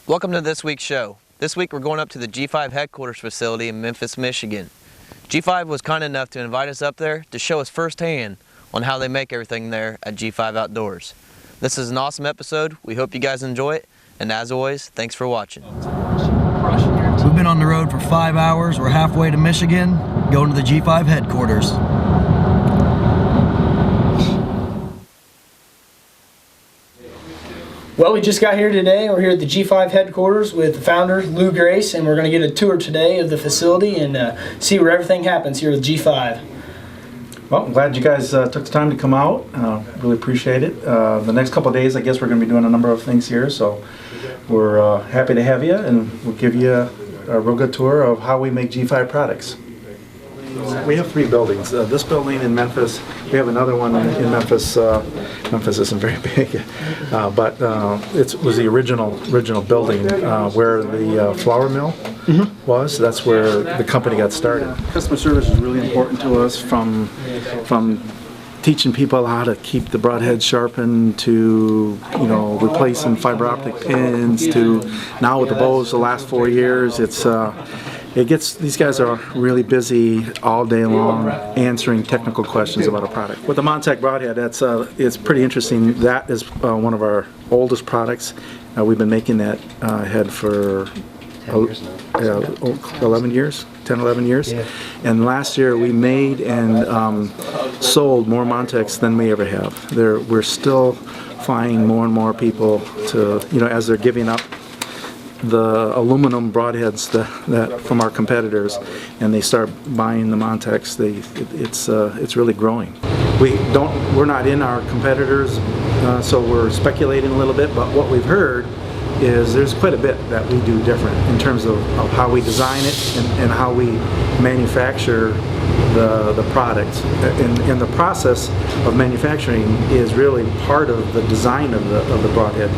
Welcome to this week's show. This week we're going up to the G5 headquarters facility in Memphis, Michigan. G5 was kind enough to invite us up there to show us firsthand on how they make everything there at G5 Outdoors. This is an awesome episode. We hope you guys enjoy it, and as always, thanks for watching. We've been on the road for 5 hours. We're halfway to Michigan, going to the G5 headquarters. Well, we just got here today. We're here at the G5 headquarters with the founder, Lou Grace, and we're going to get a tour today of the facility and see where everything happens here at G5. Well, I'm glad you guys took the time to come out. Really appreciate it. The next couple of days, I guess we're going to be doing a number of things here, so we're happy to have you, and we'll give you a real good tour of how we make G5 products. We have 3 buildings. This building in Memphis, we have another one in Memphis. Memphis isn't very big, but it was the original building where the flour mill was. That's where the company got started. Customer service is really important to us, from teaching people how to keep the broadhead sharpened, to replacing fiber optic pins, to now with the bows the last 4 years. These guys are really busy all day long answering technical questions about a product. With the Montech broadhead, it's pretty interesting. That is one of our oldest products. We've been making that head for 11 years, 10, 11 years. Yeah. And last year we made and sold more Montechs than we ever have. We're still finding more and more people to, as they're giving up the aluminum broadheads that from our competitors, and they start buying the Montechs. It's really growing. We're not in our competitors, so we're speculating a little bit. But what we've heard is there's quite a bit that we do different in terms of how we design it and how we manufacture the product. And the process of manufacturing is really part of the design of the broadhead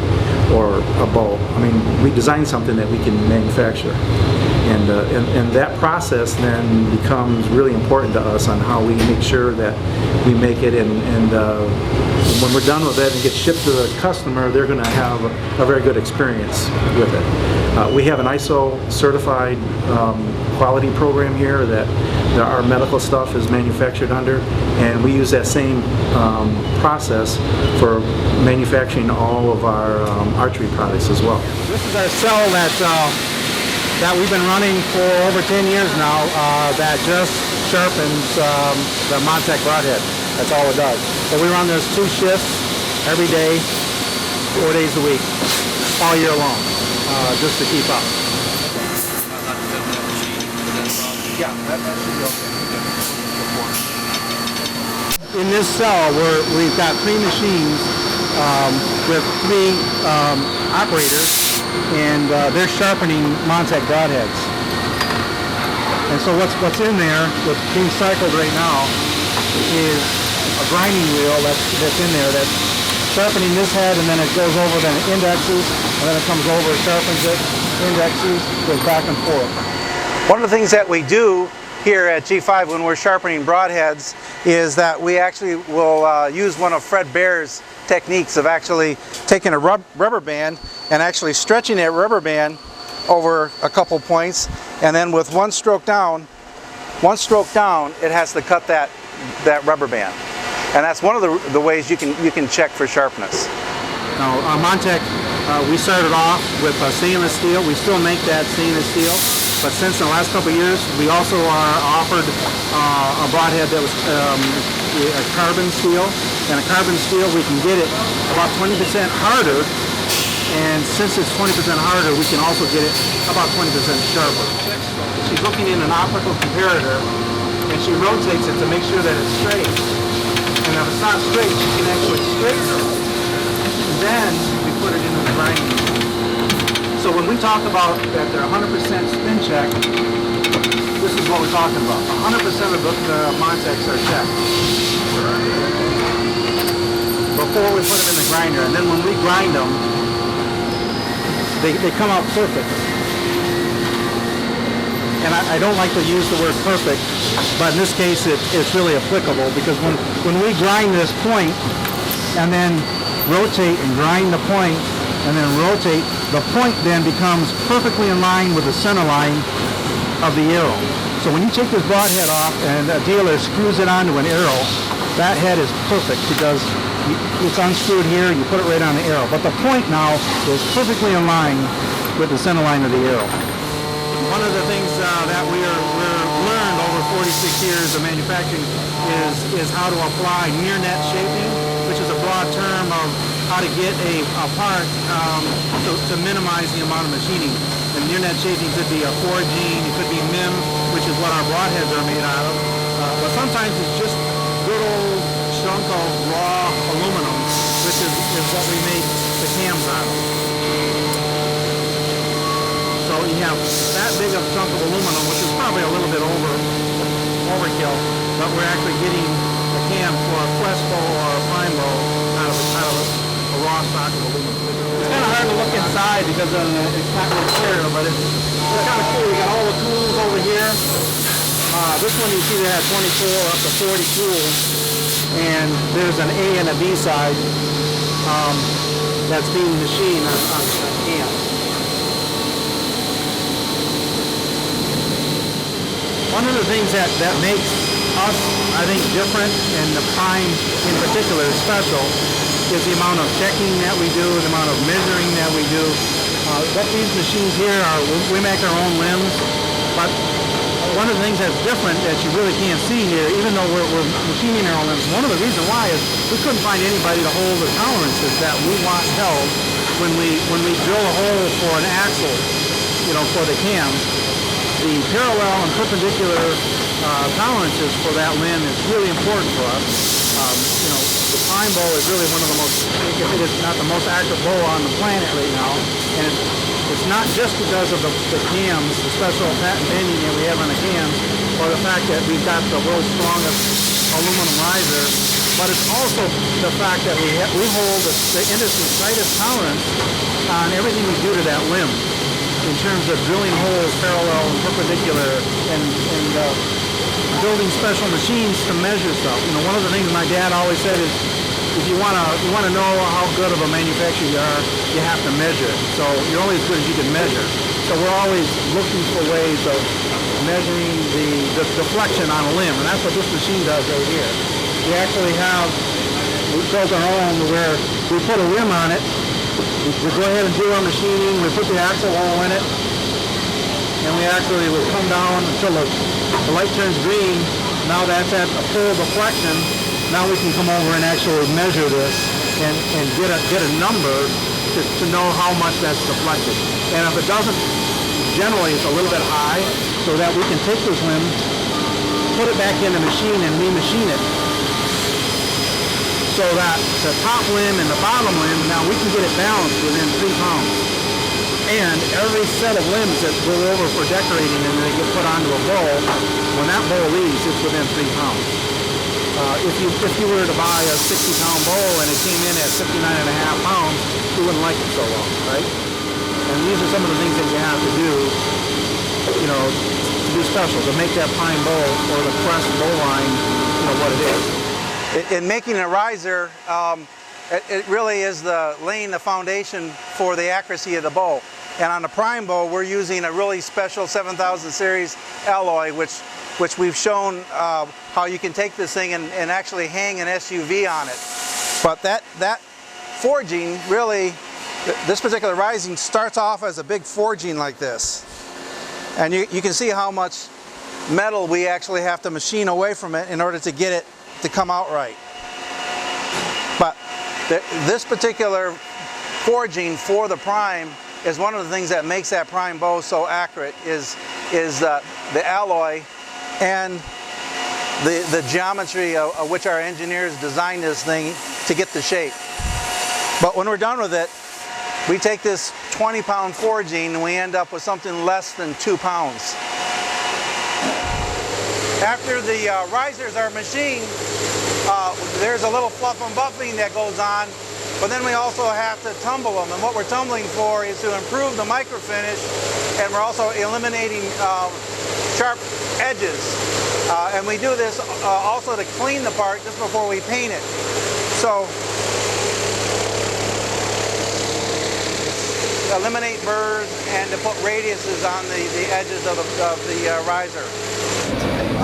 or a bow. I mean, we design something that we can manufacture, and that process then becomes really important to us on how we make sure that we make it, and when we're done with it and get shipped to the customer, they're going to have a very good experience with it. We have an ISO certified quality program here that our medical stuff is manufactured under, and we use that same process for manufacturing all of our archery products as well. This is our cell that we've been running for over 10 years now, that just sharpens the Montech broadhead. That's all it does. So we run this 2 shifts every day, 4 days a week, all year long, just to keep up. Yeah, that should be okay. In this cell, we've got 3 machines with 3 operators, and they're sharpening Montech broadheads. And so what's in there, what's being cycled right now, is a grinding wheel that's in there that's sharpening this head, and then it goes over, then it indexes, and then it comes over, sharpens it, indexes, goes back and forth. One of the things that we do here at G5 when we're sharpening broadheads is that we actually will use one of Fred Bear's techniques of actually taking a rubber band and actually stretching that rubber band over a couple points, and then with one stroke down, it has to cut that rubber band. And that's one of the ways you can check for sharpness. Now, Montech, we started off with stainless steel. We still make that stainless steel, but since the last couple of years, we also are offered a broadhead that was a carbon steel. And a carbon steel, we can get it about 20% harder, and since it's 20% harder, we can also get it about 20% sharper. She's looking in an optical comparator, and she rotates it to make sure that it's straight. And if it's not straight, she can actually straighten it. And then we put it into the grinding. So when we talk about that they're 100% spin check, this is what we're talking about. 100% of the Montechs are checked before we put them in the grinder. And then when we grind them, they come out perfect. And I don't like to use the word perfect, but in this case it's really applicable, because when we grind this point and then rotate and grind the point and then rotate the point then becomes perfectly in line with the center line of the arrow. So when you take this broadhead off and a dealer screws it onto an arrow, that head is perfect because it's unscrewed here, you put it right on the arrow. But the point now is perfectly in line with the center line of the arrow. One of the things that we're learned over 46 years of manufacturing is how to apply near net shaping, which is a broad term of how to get a part to minimize the amount of machining. And near net shaping could be a forging, it could be MIM, which is what our broadheads are made out of. But sometimes it's just good old chunk of raw aluminum, which is what we make the cams out of. So you have that big of a chunk of aluminum, which is probably a little bit overkill, but we're actually getting a cam for a quest bow or a prime bow out of a raw stock of aluminum. It's kind of hard to look inside because it's not really clear, but it's kind of cool. We got all the tools over here. This one you see that has 24 up to 40 tools, and there's an A and a B side that's being machined on the cam. One of the things that makes us, I think, different, and the prime in particular is special, is the amount of checking that we do, the amount of measuring that we do. What these machines here are, we make our own limbs, but one of the things that's different that you really can't see here, even though we're machining our own limbs, one of the reasons why is we couldn't find anybody to hold the tolerances that we want held when we drill a hole for an axle, for the cam. The parallel and perpendicular tolerances for that limb is really important for us. The prime bow is really one of the most, if it is not the most active bow on the planet right now, and it's not just because of the cams, the special patent bending that we have on the cams, or the fact that we've got the world's strongest aluminum riser, but it's also the fact that we hold the industry's tightest tolerance on everything we do to that limb, in terms of drilling holes parallel and perpendicular and building special machines to measure stuff. One of the things my dad always said is, if you want to know how good of a manufacturer you are, you have to measure. So you're only as good as you can measure. So we're always looking for ways of measuring the deflection on a limb, and that's what this machine does right here. We built our own where we put a limb on it. We go ahead and do our machining, we put the axle hole in it, and we actually will come down until the light turns green. Now that's at a full deflection. Now we can come over and actually measure this and get a number to know how much that's deflected. And if it doesn't, generally it's a little bit high, so that we can take this limb, put it back in the machine and remachine it. So that the top limb and the bottom limb, now we can get it balanced within 3 pounds. And every set of limbs that go over for decorating and they get put onto a bow, when that bow leaves, it's within 3 pounds. If you were to buy a 60-pound bow and it came in at 59.5 pounds, you wouldn't like it so well, right? And these are some of the things that you have to do, to be special, to make that pine bow or the crest bow line, what it is. In making a riser, it really is laying the foundation for the accuracy of the bow. And on the prime bow, we're using a really special 7000 series alloy, which we've shown how you can take this thing and actually hang an SUV on it. But that forging really, this particular rising starts off as a big forging like this. And you can see how much metal we actually have to machine away from it in order to get it to come out right. But this particular forging for the prime is one of the things that makes that prime bow so accurate is the alloy and the geometry of which our engineers designed this thing to get the shape. But when we're done with it, we take this 20-pound forging and we end up with something less than 2 pounds. After the risers are machined, there's a little fluff and buffing that goes on, but then we also have to tumble them. And what we're tumbling for is to improve the microfinish, and we're also eliminating sharp edges. And we do this also to clean the part just before we paint it. So eliminate burrs and to put radiuses on the edges of the riser.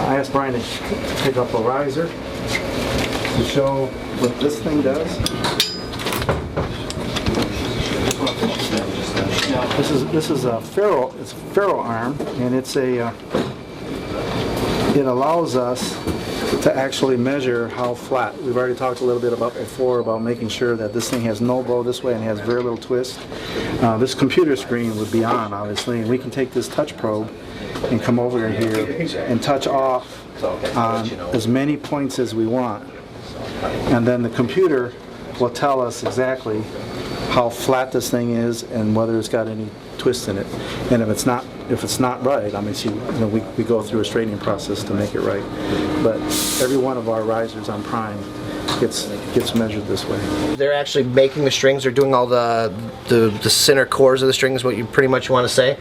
I asked Brian to pick up a riser to show what this thing does. This is a ferrule. It's a ferrule arm, and it's a. It allows us to actually measure how flat. We've already talked a little bit about before about making sure that this thing has no bow this way and has very little twist. This computer screen would be on, obviously, and we can take this touch probe and come over here and touch off on as many points as we want. And then the computer will tell us exactly how flat this thing is and whether it's got any twist in it. And if it's not right, I mean, see, we go through a straightening process to make it right. But every one of our risers on Prime gets measured this way. They're actually making the strings. They're doing all the center cores of the strings, what you pretty much want to say.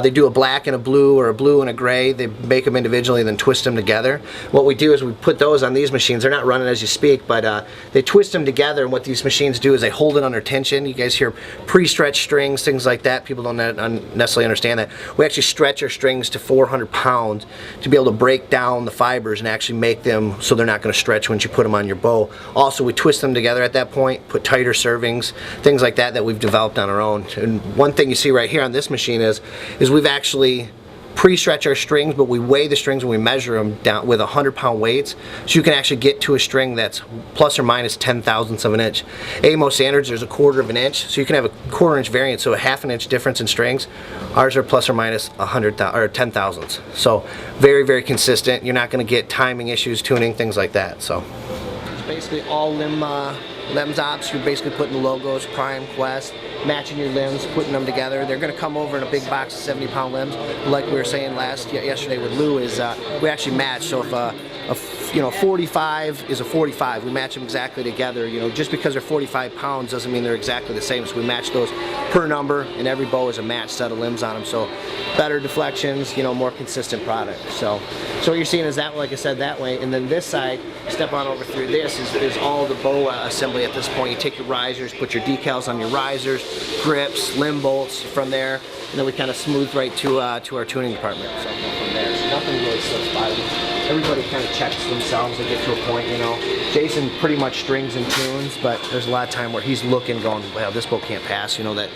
They do a black and a blue, or a blue and a gray. They make them individually and then twist them together. What we do is we put those on these machines. They're not running as you speak, but they twist them together, and what these machines do is they hold it under tension. You guys hear pre-stretched strings, things like that. People don't necessarily understand that. We actually stretch our strings to 400 pounds to be able to break down the fibers and actually make them so they're not going to stretch once you put them on your bow. Also, we twist them together at that point, put tighter servings, things like that we've developed on our own. And one thing you see right here on this machine is we've actually pre-stretch our strings, but we weigh the strings and we measure them down with 100-pound weights, so you can actually get to a string that's plus or minus 10 thousandths of an inch. AMO standards, there's a 1/4 of an inch, so you can have a 1/4 inch variance, so a 1/2 inch difference in strings. Ours are plus or minus 10 thousandths. So very, very consistent. You're not going to get timing issues, tuning, things like that. So it's basically all limbs ops. You're basically putting the logos, Prime, Quest, matching your limbs, putting them together. They're going to come over in a big box of 70-pound limbs. Like we were saying yesterday with Lou, is we actually match. So if a 45 is a 45, we match them exactly together. Just because they're 45 pounds doesn't mean they're exactly the same. So we match those per number, and every bow is a matched set of limbs on them. So better deflections, more consistent product. So what you're seeing is that, like I said, that way. And then this side, step on over through this, is all the bow assembly at this point. You take your risers, put your decals on your risers, grips, limb bolts from there, and then we kind of smooth right to our tuning department. So from there, so nothing really slips by. Everybody kind of checks themselves and get to a point, Jason pretty much strings and tunes, but there's a lot of time where he's looking, going, well, this bow can't pass, that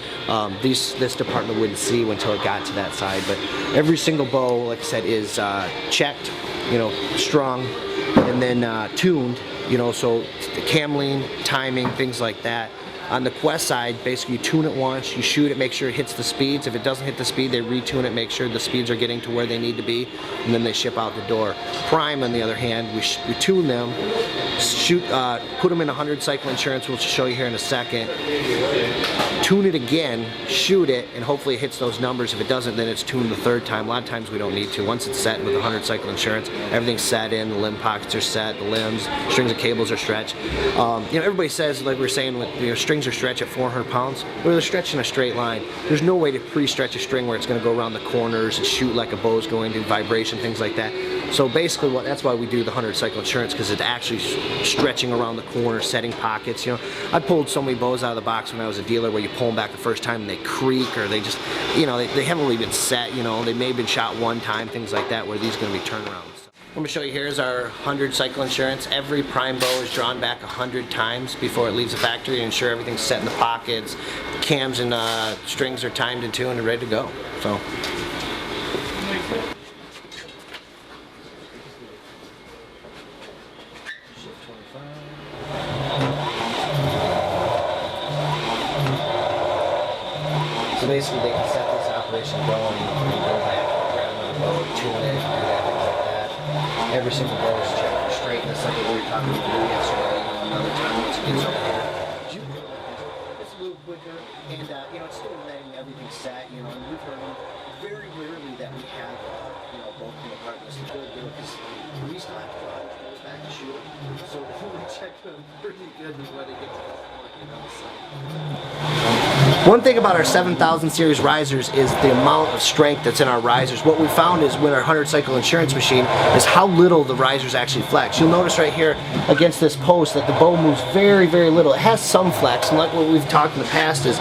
this department wouldn't see until it got to that side. But every single bow, like I said, is checked, strung, and then tuned, so cameling, timing, things like that. On the Quest side, basically you tune it once, you shoot it, make sure it hits the speeds. If it doesn't hit the speed, they retune it, make sure the speeds are getting to where they need to be, and then they ship out the door. Prime, on the other hand, we tune them, put them in 100 cycle insurance, which we'll show you here in a second. Tune it again, shoot it, and hopefully it hits those numbers. If it doesn't, then it's tuned the third time. A lot of times we don't need to. Once it's set with 100 cycle insurance, everything's set in, the limb pockets are set, the limbs, strings and cables are stretched. Everybody says, like we were saying, with strings are stretched at 400 pounds, where they're stretched in a straight line. There's no way to pre-stretch a string where it's going to go around the corners and shoot like a bow's going to, vibration, things like that. So basically, that's why we do the 100 cycle insurance, because it's actually stretching around the corner, setting pockets. I pulled so many bows out of the box when I was a dealer, where you pull them back the first time and they creak, or they just, they haven't really been set. They may have been shot one time, things like that, where these are going to be turnarounds. What I'm going to show you here is our 100 cycle insurance. Every prime bow is drawn back 100 times before it leaves the factory to ensure everything's set in the pockets, cams and strings are timed and tuned and ready to go. So. So basically they can set this operation going and go back, grab another bow, tune it, do that, things like that. Every single bow is checked straight, and it's like what we were talking about yesterday. Another time once it gets over here, it's a little quicker, and it's still letting everything set. And we've heard very rarely that we have both departments to go because we still have to go out back to shoot. So we check them pretty good before they get to the point. So. One thing about our 7000 series risers is the amount of strength that's in our risers. What we found is with our 100 cycle insurance machine is how little the risers actually flex. You'll notice right here against this post that the bow moves very, very little. It has some flex, and like what we've talked in the past is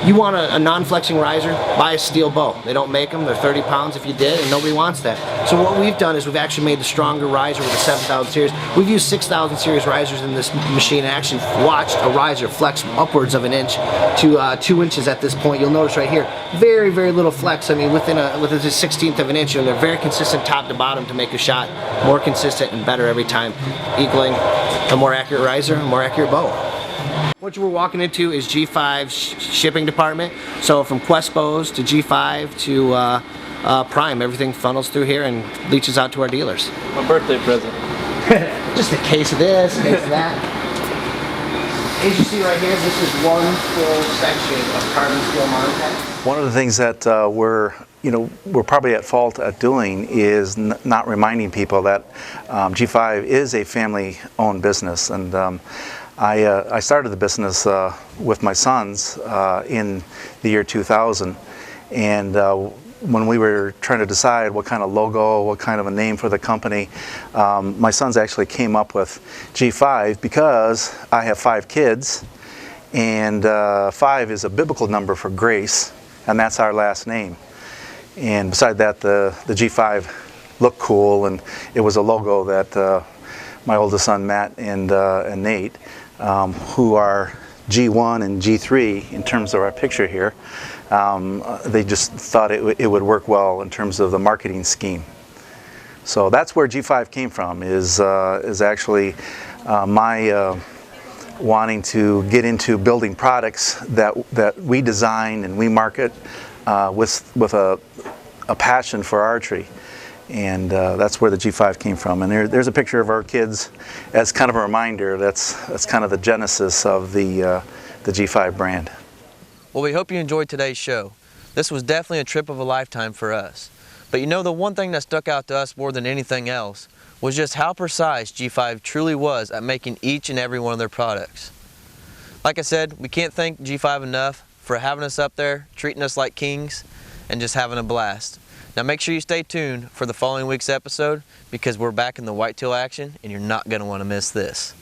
you want a non-flexing riser, buy a steel bow. They don't make them, they're 30 pounds if you did, and nobody wants that. So what we've done is we've actually made the stronger riser with the 7000 series. We've used 6000 series risers in this machine and actually watched a riser flex upwards of an inch to 2 inches at this point. You'll notice right here, very, very little flex. I mean, within a 16th of an inch, and they're very consistent top to bottom to make a shot more consistent and better every time, equaling a more accurate riser, a more accurate bow. What we're walking into is G5's shipping department. So from Quest bows to G5 to Prime, everything funnels through here and leaches out to our dealers. My birthday present. Just a case of this, a case of that. As you see right here, this is one full section of carbon steel Montec. One of the things that we're probably at fault at doing is not reminding people that G5 is a family-owned business, and I started the business with my sons in the year 2000, and when we were trying to decide what kind of logo, what kind of a name for the company, my sons actually came up with G5 because I have 5 kids, and 5 is a biblical number for grace, and that's our last name. And beside that, the G5 looked cool, and it was a logo that my oldest son Matt and Nate, who are G1 and G3 in terms of our picture here, they just thought it would work well in terms of the marketing scheme. So that's where G5 came from, is actually my wanting to get into building products that we design and we market with a passion for archery. And that's where the G5 came from. And there's a picture of our kids as kind of a reminder. That's kind of the genesis of the G5 brand. Well, we hope you enjoyed today's show. This was definitely a trip of a lifetime for us. But you know, the one thing that stuck out to us more than anything else was just how precise G5 truly was at making each and every one of their products. Like I said, we can't thank G5 enough for having us up there, treating us like kings, and just having a blast. Now make sure you stay tuned for the following week's episode, because we're back in the whitetail action and you're not going to want to miss this.